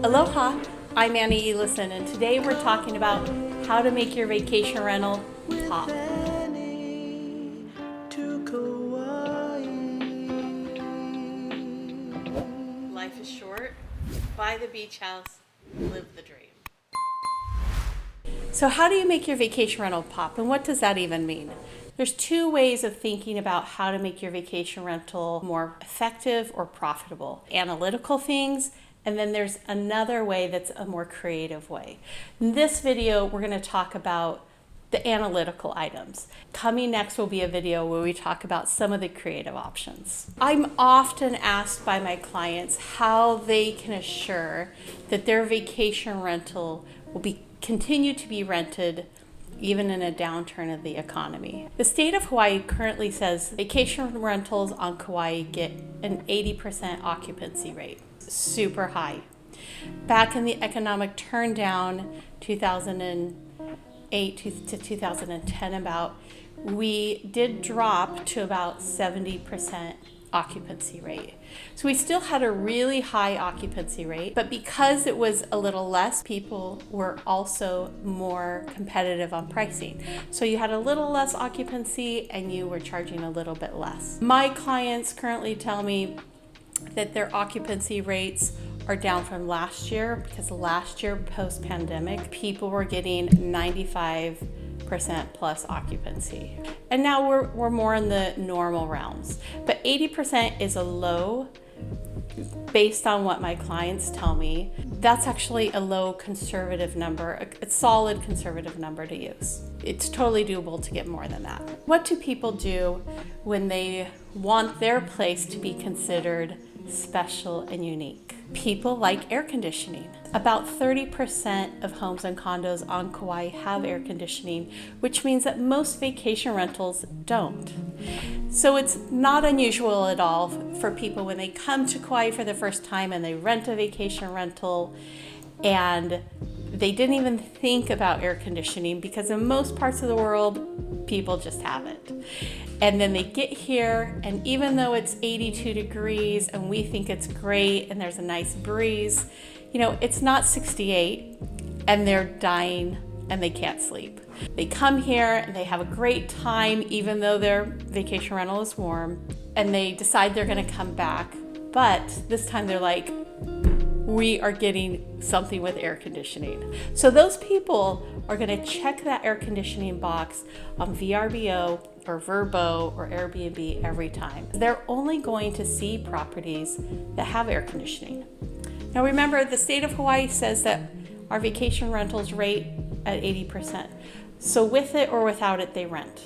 Aloha, I'm Annie Elison, and today we're talking about how to make your vacation rental pop. Life is short. Buy the beach house, live the dream. So how do you make your vacation rental pop, and what does that even mean? There's two ways of thinking about how to make your vacation rental more effective or profitable. Analytical things, and then there's another way that's a more creative way. In this video, we're going to talk about the analytical items. Coming next will be a video where we talk about some of the creative options. I'm often asked by my clients how they can assure that their vacation rental will continue to be rented even in a downturn of the economy. The state of Hawaii currently says vacation rentals on Kauai get an 80% occupancy rate. Super high. Back in the economic turndown, 2008 to 2010 about, we did drop to about 70% occupancy rate. So we still had a really high occupancy rate, but because it was a little less, people were also more competitive on pricing. So you had a little less occupancy and you were charging a little bit less. My clients currently tell me that their occupancy rates are down from last year, because last year post-pandemic, people were getting 95% plus occupancy. And now we're more in the normal realms. But 80% is a low based on what my clients tell me. That's actually a low conservative number, a solid conservative number to use. It's totally doable to get more than that. What do people do when they want their place to be considered special and unique? People like air conditioning. About 30% of homes and condos on Kauai have air conditioning, which means that most vacation rentals don't. So it's not unusual at all for people when they come to Kauai for the first time and they rent a vacation rental and they didn't even think about air conditioning, because in most parts of the world, people just have it. And then they get here, and even though it's 82 degrees and we think it's great and there's a nice breeze, it's not 68 and they're dying and they can't sleep. They come here and they have a great time even though their vacation rental is warm, and they decide they're gonna come back, but this time they're like, we are getting something with air conditioning. So those people are gonna check that air conditioning box on VRBO or Vrbo or Airbnb every time. They're only going to see properties that have air conditioning. Now remember, the state of Hawaii says that our vacation rentals rate at 80%. So with it or without it, they rent.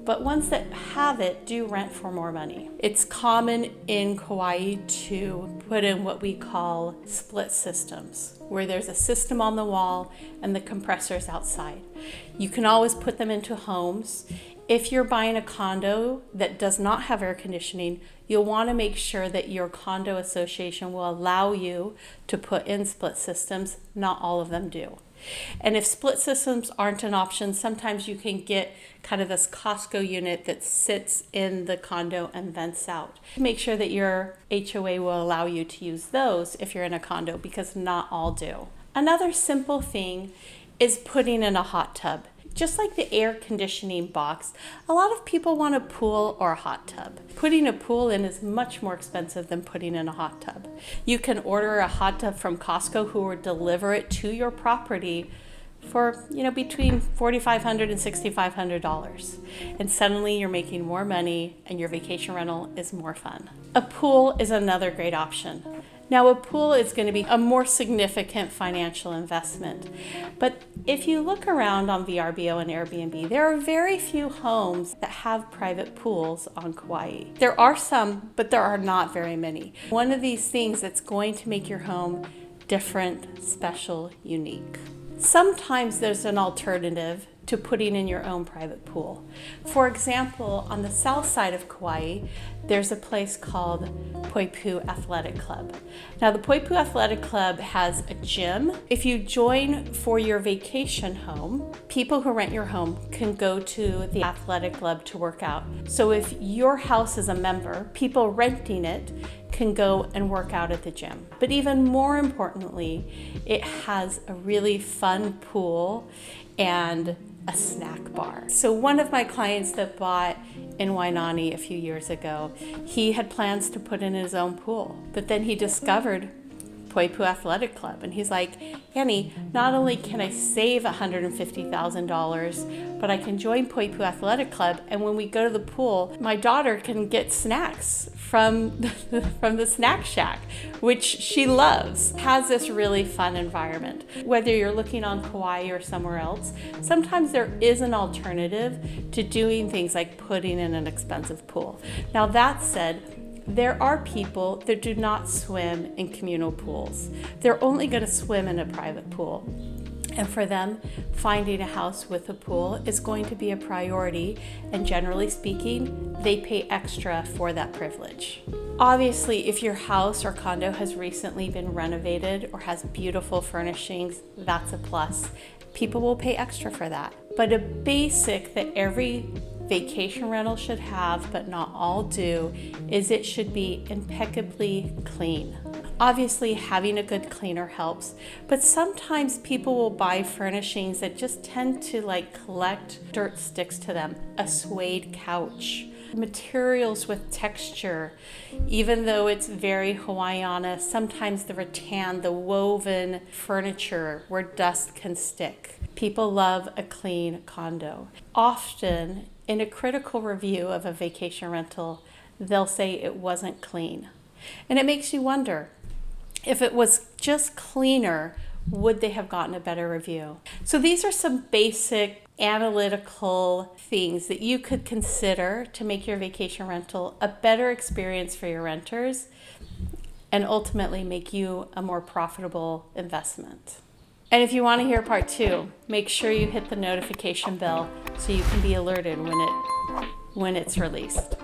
But ones that have it do rent for more money. It's common in Kauai to put in what we call split systems, where there's a system on the wall and the compressors outside. You can always put them into homes. If you're buying a condo that does not have air conditioning, you'll want to make sure that your condo association will allow you to put in split systems. Not all of them do. And if split systems aren't an option, sometimes you can get kind of this Costco unit that sits in the condo and vents out. Make sure that your HOA will allow you to use those if you're in a condo, because not all do. Another simple thing is putting in a hot tub. Just like the air conditioning box, a lot of people want a pool or a hot tub. Putting a pool in is much more expensive than putting in a hot tub. You can order a hot tub from Costco, who will deliver it to your property for between $4,500 and $6,500. And suddenly you're making more money and your vacation rental is more fun. A pool is another great option. Now, a pool is going to be a more significant financial investment. But if you look around on VRBO and Airbnb, there are very few homes that have private pools on Kauai. There are some, but there are not very many. One of these things that's going to make your home different, special, unique. Sometimes there's an alternative to putting in your own private pool. For example, on the south side of Kauai, there's a place called Poipu Athletic Club. Now, the Poipu Athletic Club has a gym. If you join for your vacation home, people who rent your home can go to the athletic club to work out. So if your house is a member, people renting it can go and work out at the gym. But even more importantly, it has a really fun pool and a snack bar. So one of my clients that bought in Wainani a few years ago, he had plans to put in his own pool, but then he discovered Poipu Athletic Club, and he's like, Annie, not only can I save $150,000, but I can join Poipu Athletic Club, and when we go to the pool, my daughter can get snacks from the snack shack, which she loves. Has this really fun environment. Whether you're looking on Kauai or somewhere else, sometimes there is an alternative to doing things like putting in an expensive pool. Now that said, there are people that do not swim in communal pools. They're only going to swim in a private pool. And for them, finding a house with a pool is going to be a priority. And generally speaking, they pay extra for that privilege. Obviously, if your house or condo has recently been renovated or has beautiful furnishings, that's a plus. People will pay extra for that. But a basic that every vacation rental should have, but not all do, is it should be impeccably clean. Obviously, having a good cleaner helps, but sometimes people will buy furnishings that just tend to collect dirt sticks to them. A suede couch, materials with texture, even though it's very Hawaiiana, sometimes the rattan, the woven furniture where dust can stick. People love a clean condo. Often, in a critical review of a vacation rental, they'll say it wasn't clean. And it makes you wonder, if it was just cleaner, would they have gotten a better review? So these are some basic analytical things that you could consider to make your vacation rental a better experience for your renters and ultimately make you a more profitable investment. And if you want to hear part 2, make sure you hit the notification bell so you can be alerted when it's released.